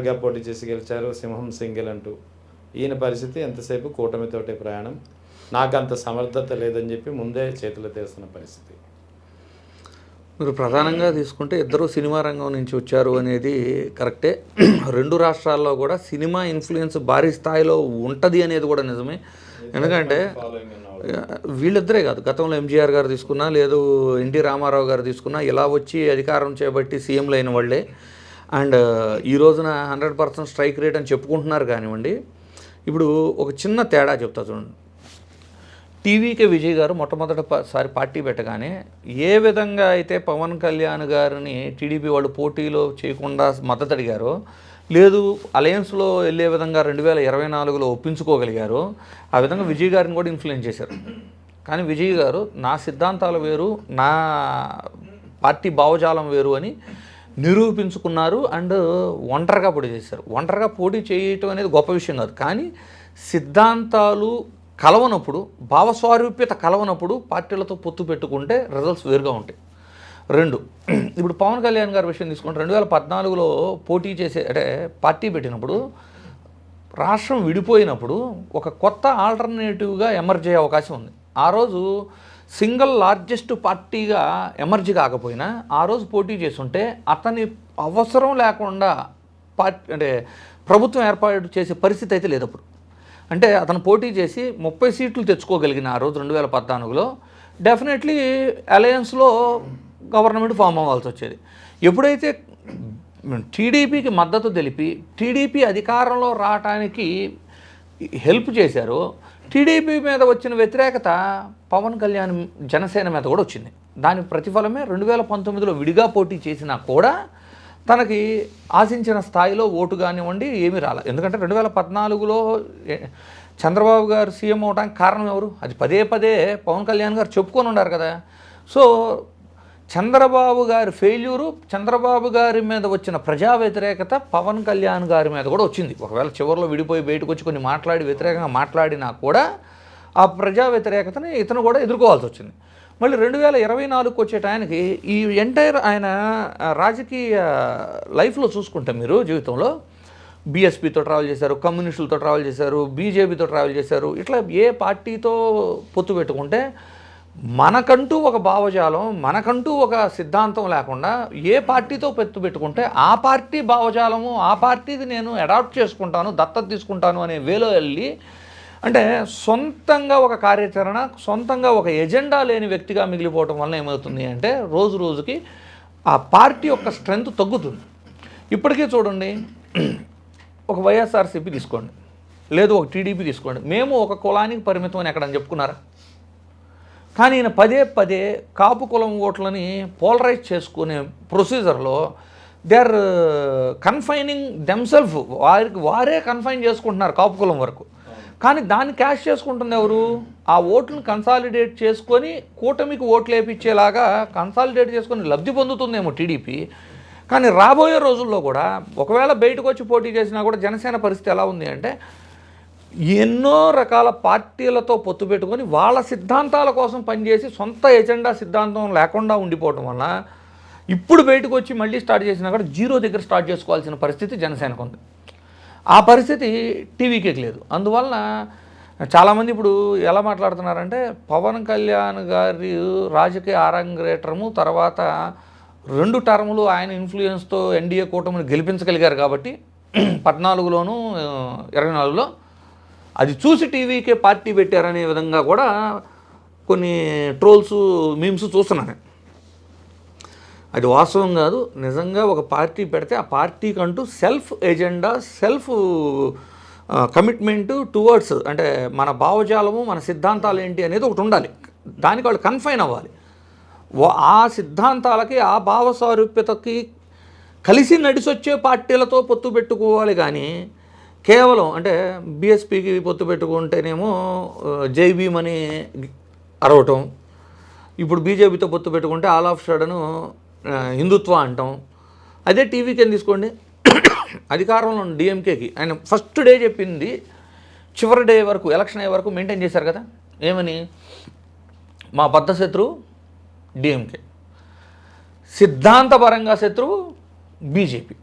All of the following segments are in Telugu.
గా పోటీ చేసి గెలిచారు, సింహం సింగిల్ అంటూ. ఈయన పరిస్థితి ఎంతసేపు కూటమితోటే ప్రయాణం, నాకంత సమర్థత లేదని చెప్పి ముందే చేతులు తీస్తున్న పరిస్థితి. మీరు ప్రధానంగా తీసుకుంటే ఇద్దరు సినిమా రంగం నుంచి వచ్చారు అనేది కరెక్టే. రెండు రాష్ట్రాల్లో కూడా సినిమా ఇన్ఫ్లుయెన్స్ భారీ స్థాయిలో ఉంటుంది అనేది కూడా నిజమే. ఎందుకంటే వీళ్ళిద్దరే కాదు, గతంలో ఎంజీఆర్ గారు తీసుకున్నా, లేదు ఎన్టీ రామారావు గారు తీసుకున్నా, ఇలా వచ్చి అధికారం చేపట్టి సీఎంలు అయిన వాళ్ళే. అండ్ ఈ రోజున 100% స్ట్రైక్ రేట్ అని చెప్పుకుంటున్నారు కానివ్వండి. ఇప్పుడు ఒక చిన్న తేడా చెప్తా చూడండి. టీవీకే విజయ్ గారు మొట్టమొదటిసారి పార్టీ పెట్టగానే ఏ విధంగా అయితే పవన్ కళ్యాణ్ గారిని టీడీపీ వాళ్ళు పోటీలో చేయకుండా మద్దతు అడిగారో, లేదు అలయన్స్లో వెళ్ళే విధంగా 2024లో ఒప్పించుకోగలిగారో, ఆ విధంగా విజయ్ గారిని కూడా ఇన్ఫ్లుయెన్స్ చేశారు. కానీ విజయ్ గారు నా సిద్ధాంతాలు వేరు, నా పార్టీ భావజాలం వేరు అని నిరూపించుకున్నారు. అండ్ ఒంటరిగా పోటీ చేశారు. ఒంటరిగా పోటీ చేయటం అనేది గొప్ప విషయం కాదు, కానీ సిద్ధాంతాలు కలవనప్పుడు, భావస్వారూప్యత కలవనప్పుడు పార్టీలతో పొత్తు పెట్టుకుంటే రిజల్ట్స్ వేరుగా ఉంటాయి. రెండు, ఇప్పుడు పవన్ కళ్యాణ్ గారి విషయం తీసుకుంటే 2014లో పోటీ చేసే అంటే పార్టీ పెట్టినప్పుడు, రాష్ట్రం విడిపోయినప్పుడు ఒక కొత్త ఆల్టర్నేటివ్గా ఎమర్జ్ అయ్యే అవకాశం ఉంది. ఆ రోజు సింగిల్ లార్జెస్ట్ పార్టీగా ఎమర్జ్ కాకపోయినా ఆ రోజు పోటీ చేస్తుంటే అతని అవసరం లేకుండా అంటే ప్రభుత్వం ఏర్పాటు చేసే పరిస్థితి అయితే లేదు అప్పుడు. అంటే అతను పోటీ చేసి 30 సీట్లు తెచ్చుకోగలిగిన ఆ రోజు 2014లో డెఫినెట్లీ అలయన్స్లో గవర్నమెంట్ ఫామ్ అవ్వాల్సి వచ్చేది. ఎప్పుడైతే టీడీపీకి మద్దతు తెలిపి టీడీపీ అధికారంలో రావడానికి హెల్ప్ చేశారో, టీడీపీ మీద వచ్చిన వ్యతిరేకత పవన్ కళ్యాణ్ జనసేన మీద కూడా వచ్చింది. దాని ప్రతిఫలమే 2019లో విడిగా పోటీ చేసినా కూడా తనకి ఆశించిన స్థాయిలో ఓటు కానివ్వండి ఏమీ రాలేదు. ఎందుకంటే 2014లో చంద్రబాబు గారు సీఎం అవడానికి కారణం ఎవరు? అది పదే పదే పవన్ కళ్యాణ్ గారు చెప్పుకొని ఉన్నారు కదా. సో చంద్రబాబు గారి ఫెయిల్యూరు, చంద్రబాబు గారి మీద వచ్చిన ప్రజా వ్యతిరేకత పవన్ కళ్యాణ్ గారి మీద కూడా వచ్చింది. ఒకవేళ చివరిలో విడిపోయి బయటకు వచ్చి కొన్ని వ్యతిరేకంగా మాట్లాడినా కూడా ఆ ప్రజా వ్యతిరేకతని ఇతను కూడా ఎదుర్కోవాల్సి వచ్చింది. మళ్ళీ 2024కి వచ్చే టైంకి ఈ ఎంటైర్ ఆయన రాజకీయ లైఫ్లో చూసుకుంటే మీరు జీవితంలో బీఎస్పీతో ట్రావెల్ చేశారు, కమ్యూనిస్టులతో ట్రావెల్ చేశారు, బీజేపీతో ట్రావెల్ చేశారు. ఇట్లా ఏ పార్టీతో పొత్తు పెట్టుకుంటే మనకంటూ ఒక భావజాలం, మనకంటూ ఒక సిద్ధాంతం లేకుండా ఏ పార్టీతో పొత్తు పెట్టుకుంటే ఆ పార్టీ భావజాలము, ఆ పార్టీది నేను అడాప్ట్ చేసుకుంటాను, దత్తత తీసుకుంటాను అనే వేలో వెళ్ళి, అంటే సొంతంగా ఒక కార్యాచరణ, సొంతంగా ఒక ఎజెండా లేని వ్యక్తిగా మిగిలిపోవటం వల్ల ఏమవుతుంది అంటే రోజు రోజుకి ఆ పార్టీ యొక్క స్ట్రెంగ్త్ తగ్గుతుంది. ఇప్పటికే చూడండి, ఒక వైఎస్ఆర్సీపీ తీసుకోండి, లేదు ఒక టీడీపీ తీసుకోండి, మేము ఒక కులానికి పరిమితం అని ఎక్కడని చెప్పుకున్నారా? కానీ ఈయన పదే పదే కాపు కులం ఓట్లని పోలరైజ్ చేసుకునే ప్రొసీజర్లో దే ఆర్ కన్ఫైనింగ్ దెమ్సెల్ఫ్, వారే కన్ఫైన్ చేసుకుంటున్నారు కాపు కులం వరకు. కానీ దాన్ని క్యాష్ చేసుకుంటుంది ఎవరు? ఆ ఓట్లను కన్సాలిడేట్ చేసుకొని కూటమికి ఓట్లు వేయించేలాగా కన్సాలిడేట్ చేసుకొని లబ్ధి పొందుతుందేమో టీడీపీ. కానీ రాబోయే రోజుల్లో కూడా ఒకవేళ బయటకు వచ్చి పోటీ చేసినా కూడా జనసేన పరిస్థితి ఎలా ఉంది అంటే, ఎన్నో రకాల పార్టీలతో పొత్తు పెట్టుకొని వాళ్ళ సిద్ధాంతాల కోసం పనిచేసి సొంత ఎజెండా సిద్ధాంతం లేకుండా ఉండిపోవటం వల్ల ఇప్పుడు బయటకు వచ్చి మళ్ళీ స్టార్ట్ చేసినా కూడా జీరో దగ్గర స్టార్ట్ చేసుకోవాల్సిన పరిస్థితి జనసేనకు ఉంది. ఆ పరిస్థితి టీవీకేకి లేదు. అందువలన చాలామంది ఇప్పుడు ఎలా మాట్లాడుతున్నారంటే, పవన్ కళ్యాణ్ గారి రాజకీయ ఆరంగేట్రము తర్వాత 2 టర్ములు ఆయన ఇన్ఫ్లుయెన్స్తో ఎన్డీఏ కూటమిని గెలిపించగలిగారు కాబట్టి 14లోను 24లో అది చూసి టీవీకే పార్టీ పెట్టారనే విధంగా కూడా కొన్ని ట్రోల్స్, మీమ్స్ చూస్తున్నాను. అది వాస్తవం కాదు. నిజంగా ఒక పార్టీ పెడితే ఆ పార్టీకి అంటూ self agenda, self commitment towards, అంటే మన భావజాలము, మన సిద్ధాంతాలు ఏంటి అనేది ఒకటి ఉండాలి. దానికి వాళ్ళు కన్ఫైన్ అవ్వాలి. ఆ సిద్ధాంతాలకి, ఆ భావ సారూప్యతకి కలిసి నడిచొచ్చే పార్టీలతో పొత్తు పెట్టుకోవాలి. కానీ కేవలం అంటే బీఎస్పీకి పొత్తు పెట్టుకుంటేనేమో జై భీమ్ అని అరవటం, ఇప్పుడు బీజేపీతో పొత్తు పెట్టుకుంటే ఆల్ ఆఫ్ సడను హిందుత్వ అంటాం. అదే టీవీకి ఏం తీసుకోండి, అధికారంలో ఉన్న డిఎంకేకి ఆయన ఫస్ట్ డే చెప్పింది చివరి డే వరకు, ఎలక్షన్ అయ్యే వరకు మెయింటైన్ చేశారు కదా. ఏమని? మా బద్ధ శత్రువు డిఎంకే, సిద్ధాంతపరంగా శత్రువు బీజేపీ.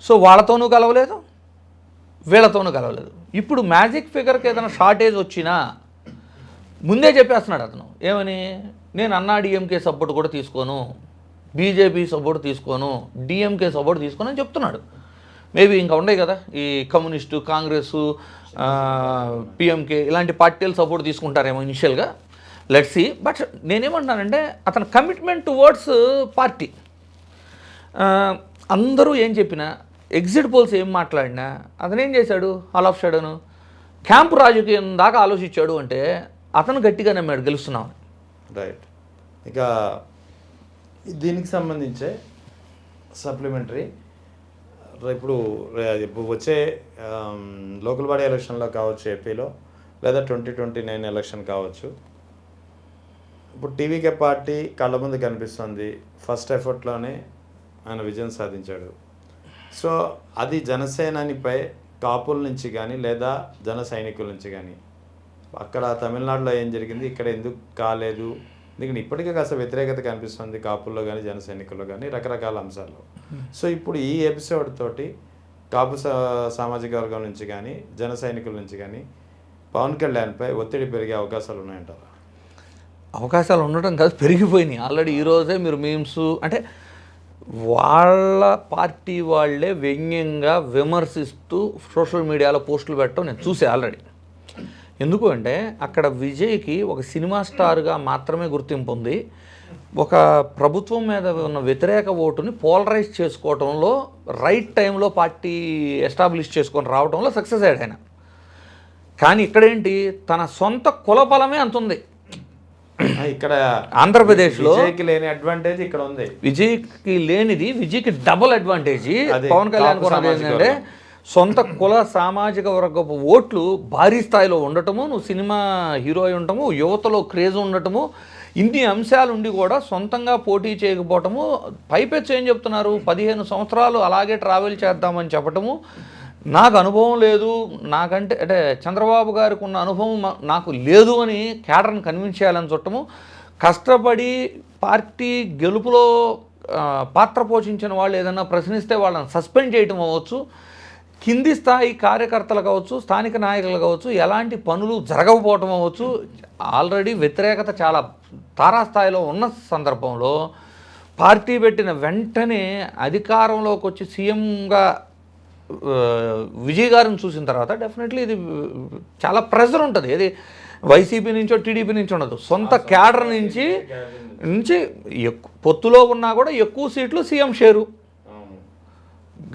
సో వాళ్ళతోనూ కలవలేదు, వీళ్ళతోనూ కలవలేదు. ఇప్పుడు మ్యాజిక్ ఫిగర్కి ఏదైనా షార్టేజ్ వచ్చినా ముందే చెప్పేస్తున్నాడు అతను. ఏమని? నేను అన్నా డిఎంకే సపోర్ట్ కూడా తీసుకోను, బీజేపీ సపోర్ట్ తీసుకోను, డిఎంకే సపోర్ట్ తీసుకోను అని చెప్తున్నాడు. మేబీ ఇంకా ఉండే కదా ఈ కమ్యూనిస్టు, కాంగ్రెసు, పిఎంకే ఇలాంటి పార్టీలు సపోర్ట్ తీసుకుంటారేమో ఇనిషియల్గా, లెట్స్ సీ. బట్ నేనేమంటున్నానంటే అతని కమిట్మెంట్ టువర్డ్స్ పార్టీ, అందరూ ఏం చెప్పినా, ఎగ్జిట్ పోల్స్ ఏం మాట్లాడినా అతను ఏం చేశాడు? ఆల్ ఆఫ్ షడను క్యాంపు రాజకీయం దాకా ఆలోచించాడు. అంటే అతను గట్టిగా నమ్మాడు గెలుస్తున్నాం. రైట్. ఇక దీనికి సంబంధించే సప్లిమెంటరీ ఇప్పుడు వచ్చే లోకల్ బాడీ ఎలక్షన్లో కావచ్చు ఏపీలో, లేదా 2029 ఎలక్షన్ కావచ్చు. ఇప్పుడు టీవీకే పార్టీ కళ్ళ ముందు కనిపిస్తుంది, ఫస్ట్ ఎఫర్ట్లోనే ఆయన విజయం సాధించాడు. సో అది జనసేననిపై కాపుల నుంచి కానీ లేదా జన సైనికుల నుంచి కానీ, అక్కడ తమిళనాడులో ఏం జరిగింది, ఇక్కడ ఎందుకు కాలేదు, ఎందుకంటే ఇప్పటికే కాస్త వ్యతిరేకత కనిపిస్తుంది కాపుల్లో కానీ జన సైనికుల్లో కానీ రకరకాల అంశాల్లో. సో ఇప్పుడు ఈ ఎపిసోడ్ తోటి కాపు సామాజిక వర్గం నుంచి కానీ జన సైనికుల నుంచి కానీ పవన్ కళ్యాణ్పై ఒత్తిడి పెరిగే అవకాశాలు ఉన్నాయంటారా? అవకాశాలు ఉండటం కాదు, పెరిగిపోయినాయి ఆల్రెడీ. ఈరోజే మీరు మీమ్స్ అంటే వాళ్ళ పార్టీ వాళ్ళే వ్యంగ్యంగా విమర్శిస్తూ సోషల్ మీడియాలో పోస్టులు పెట్టడం నేను చూసే ఆల్రెడీ. ఎందుకు అంటే అక్కడ విజయ్కి ఒక సినిమా స్టార్గా మాత్రమే గుర్తింపు ఉంది. ఒక ప్రభుత్వం మీద ఉన్న వ్యతిరేక ఓటుని పోలరైజ్ చేసుకోవడంలో రైట్ టైంలో పార్టీ ఎస్టాబ్లిష్ చేసుకొని రావడంలో సక్సెస్ అయ్యాడు ఆయన. కానీ ఇక్కడేంటి, తన సొంత కులబలమే అంత ఉంది. ఇక్కడ ఆంధ్రప్రదేశ్లో విజయ్కి లేని అడ్వాంటేజ్ ఇక్కడ ఉంది. విజయ్కి లేనిది విజయ్కి డబుల్ అడ్వాంటేజ్ పవన్ కళ్యాణ్ కూడా ఏంటంటే సొంత కుల సామాజిక వర్గపు ఓట్లు భారీ స్థాయిలో ఉండటము, నువ్వు సినిమా హీరో అయి ఉండటము, యువతలో క్రేజ్ ఉండటము, ఇన్ని అంశాలు ఉండి కూడా సొంతంగా పోటీ చేయకపోవటము. పైపెచ్చు ఏం చెప్తున్నారు, 15 సంవత్సరాలు అలాగే ట్రావెల్ చేద్దామని చెప్పటము, నాకు అనుభవం లేదు, నాకంటే అంటే చంద్రబాబు గారికి ఉన్న అనుభవం నాకు లేదు అని క్యాడర్ని కన్విన్స్ చేయాలని చూడటము, కష్టపడి పార్టీ గెలుపులో పాత్ర పోషించిన వాళ్ళు ఏదైనా ప్రశ్నిస్తే వాళ్ళని సస్పెండ్ చేయటం అవ్వచ్చు, కింది స్థాయి కార్యకర్తలు కావచ్చు, స్థానిక నాయకులు కావచ్చు, ఎలాంటి పనులు జరగకపోవటం అవ్వచ్చు. ఆల్రెడీ వ్యతిరేకత చాలా తారాస్థాయిలో ఉన్న సందర్భంలో పార్టీ పెట్టిన వెంటనే అధికారంలోకి వచ్చి సీఎంగా విజయ్ గారిని చూసిన తర్వాత డెఫినెట్లీ ఇది చాలా ప్రెజర్ ఉంటుంది. ఇది వైసీపీ నుంచో టీడీపీ నుంచి ఉండదు, సొంత క్యాడర్ నుంచి పొత్తులో ఉన్నా కూడా ఎక్కువ సీట్లు సీఎం షేరు.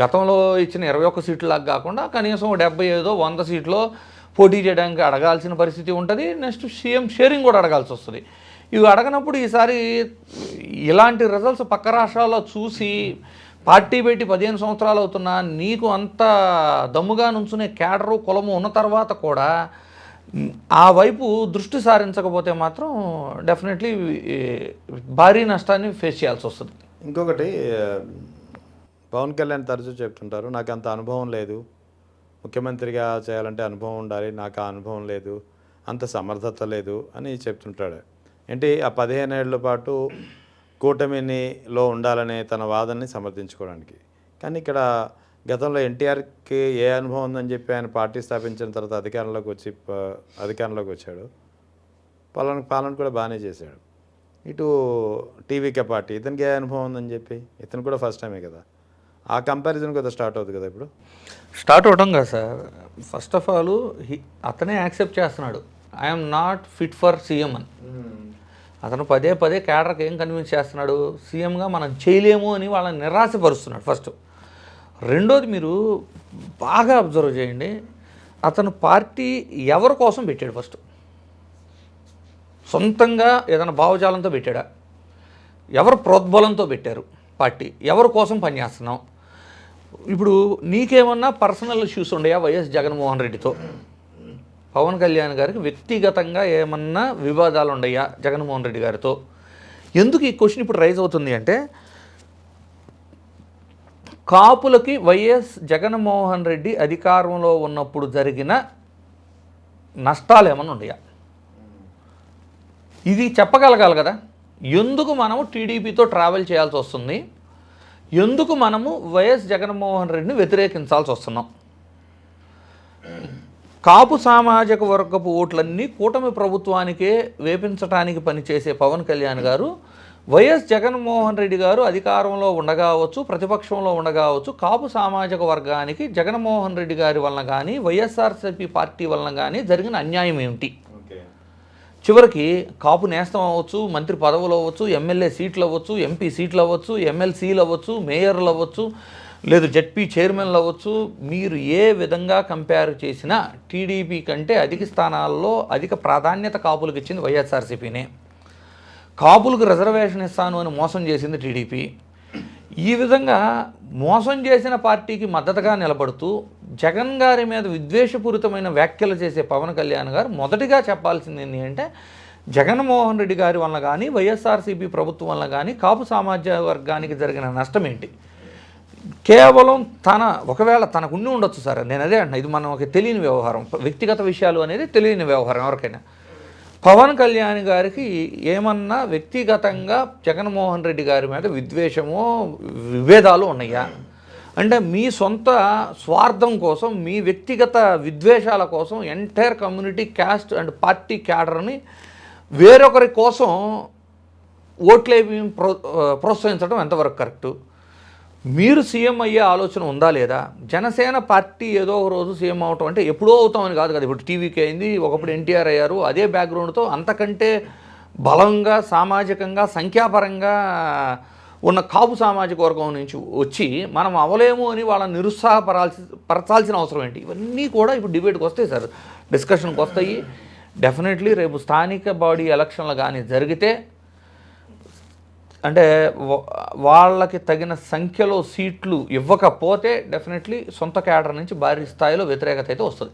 గతంలో ఇచ్చిన 21 సీట్లకు కాకుండా కనీసం 75-100 సీట్లో పోటీ చేయడానికి అడగాల్సిన పరిస్థితి ఉంటుంది. నెక్స్ట్ సీఎం షేరింగ్ కూడా అడగాల్సి వస్తుంది. ఇవి అడగనప్పుడు ఈసారి ఇలాంటి రిజల్ట్స్ పక్క రాష్ట్రాల్లో చూసి పార్టీ పెట్టి 15 సంవత్సరాలు అవుతున్నా నీకు అంత దమ్ముగా నుంచునే క్యాడరు కులము ఉన్న తర్వాత కూడా ఆ వైపు దృష్టి సారించకపోతే మాత్రం డెఫినెట్లీ భారీ నష్టాన్ని ఫేస్ చేయాల్సి వస్తుంది. ఇంకొకటి, పవన్ కళ్యాణ్ తరచూ చెప్తుంటారు, నాకు అంత అనుభవం లేదు, ముఖ్యమంత్రిగా చేయాలంటే అనుభవం ఉండాలి, నాకు ఆ అనుభవం లేదు, అంత సమర్థత లేదు అని చెప్తుంటాడు. ఏంటి ఆ 15 ఏళ్ల పాటు కూటమిలో ఉండాలనే తన వాదనని సమర్థించుకోవడానికి. కానీ ఇక్కడ గతంలో ఎన్టీఆర్కి ఏ అనుభవం ఉందని చెప్పి ఆయన పార్టీ స్థాపించిన తర్వాత అధికారంలోకి వచ్చాడు, పాలన కూడా బాగానే చేశాడు. ఇటు టీవీకే పార్టీ, ఇతనికి ఏ అనుభవం ఉందని చెప్పి, ఇతను కూడా ఫస్ట్ టైమే కదా, ఆ కంపారిజన్ కదా స్టార్ట్ అవుతుంది కదా. ఇప్పుడు స్టార్ట్ అవటం కదా సార్. ఫస్ట్ ఆఫ్ ఆల్ అతనే యాక్సెప్ట్ చేస్తున్నాడు, I'm not fit for CM అని. అతను పదే క్యాడర్కి ఏం కన్విన్స్ చేస్తున్నాడు, సీఎంగా మనం చేయలేము అని వాళ్ళని నిరాశపరుస్తున్నాడు ఫస్ట్. రెండోది మీరు బాగా అబ్జర్వ్ చేయండి, అతను పార్టీ ఎవరి కోసం పెట్టాడు? ఫస్ట్ సొంతంగా ఏదైనా భావజాలంతో పెట్టాడా? ఎవరు ప్రోద్బలంతో పెట్టారు పార్టీ? ఎవరి కోసం పనిచేస్తున్నాం? ఇప్పుడు నీకేమన్నా పర్సనల్ ఇష్యూస్ ఉండయా వైఎస్ జగన్మోహన్ రెడ్డితో? పవన్ కళ్యాణ్ గారికి వ్యక్తిగతంగా ఏమన్నా వివాదాలు ఉండయా జగన్మోహన్ రెడ్డి గారితో? ఎందుకు ఈ క్వశ్చన్ ఇప్పుడు రైజ్ అవుతుంది అంటే, కాపులకి వైఎస్ జగన్మోహన్ రెడ్డి అధికారంలో ఉన్నప్పుడు జరిగిన నష్టాలు ఏమన్నా ఉండయా? ఇది చెప్పగలగాలి కదా. ఎందుకు మనము టీడీపీతో ట్రావెల్ చేయాల్సి వస్తుంది, ఎందుకు మనము వైఎస్ జగన్మోహన్ రెడ్డిని వ్యతిరేకించాల్సి వస్తున్నాం? కాపు సామాజిక వర్గపు ఓట్లన్నీ కూటమి ప్రభుత్వానికే వేపించడానికి పనిచేసే పవన్ కళ్యాణ్ గారు వైఎస్ జగన్మోహన్ రెడ్డి గారు అధికారంలో ఉండగావచ్చు, ప్రతిపక్షంలో ఉండగావచ్చు, కాపు సామాజిక వర్గానికి జగన్మోహన్ రెడ్డి గారి వలన కానీ వైఎస్ఆర్సీపీ పార్టీ వలన కానీ జరిగిన అన్యాయం ఏమిటి? చివరికి కాపు నేస్తం అవ్వచ్చు, మంత్రి పదవులు అవ్వచ్చు, ఎమ్మెల్యే సీట్లు అవ్వచ్చు, ఎంపీ సీట్లు అవ్వచ్చు, ఎమ్మెల్సీలు అవ్వచ్చు, మేయర్లు అవ్వచ్చు, లేదు జెడ్పీ చైర్మన్లు అవ్వచ్చు, మీరు ఏ విధంగా కంపేర్ చేసినా టీడీపీ కంటే అధిక స్థానాల్లో అధిక ప్రాధాన్యత కాపులకు ఇచ్చింది వైఎస్ఆర్సీపీనే. కాపులకు రిజర్వేషన్ ఇస్తాను అని మోసం చేసింది టీడీపీ. ఈ విధంగా మోసం చేసిన పార్టీకి మద్దతుగా నిలబడుతూ జగన్ గారి మీద విద్వేషపూరితమైన వ్యాఖ్యలు చేసే పవన్ కళ్యాణ్ గారు మొదటిగా చెప్పాల్సింది ఏంటి అంటే, జగన్మోహన్ రెడ్డి గారి వలన కానీ వైఎస్ఆర్సీపీ ప్రభుత్వం వలన కానీ కాపు సామాజిక వర్గానికి జరిగిన నష్టం ఏంటి? కేవలం ఒకవేళ తనకు ఉండి ఉండొచ్చు సార్, నేను అదే అంటున్నా, ఇది మనం ఒక తెలియని వ్యవహారం, వ్యక్తిగత విషయాలు అనేది తెలియని వ్యవహారం ఎవరికైనా. పవన్ కళ్యాణ్ గారికి ఏమన్నా వ్యక్తిగతంగా జగన్మోహన్ రెడ్డి గారి మీద విద్వేషమో విభేదాలు ఉన్నాయా అంటే, మీ సొంత స్వార్థం కోసం, మీ వ్యక్తిగత విద్వేషాల కోసం entire community, caste and party క్యాడర్ని వేరొకరి కోసం ఓట్లేవి ప్రోత్సహించడం ఎంతవరకు కరెక్టు? మీరు సీఎం అయ్యే ఆలోచన ఉందా లేదా? జనసేన పార్టీ ఏదో ఒక రోజు సీఎం అవటం అంటే ఎప్పుడో అవుతామని కాదు కదా. ఇప్పుడు టీవీకి అయింది, ఒకప్పుడు ఎన్టీఆర్ అయ్యారు, అదే బ్యాక్గ్రౌండ్తో అంతకంటే బలంగా, సామాజికంగా, సంఖ్యాపరంగా ఉన్న కాపు సామాజిక వర్గం నుంచి వచ్చి మనం అవలేము అని వాళ్ళని నిరుత్సాహపరచాల్సిన అవసరం ఏంటి? ఇవన్నీ కూడా ఇప్పుడు డిబేట్కి వస్తాయి సార్, డిస్కషన్కి వస్తాయి. డెఫినెట్లీ రేపు స్థానిక బాడీ ఎలక్షన్లు కానీ జరిగితే అంటే వాళ్ళకి తగిన సంఖ్యలో సీట్లు ఇవ్వకపోతే డెఫినెట్లీ సొంత క్యాడర్ నుంచి భారీ స్థాయిలో వ్యతిరేకత అయితే వస్తుంది.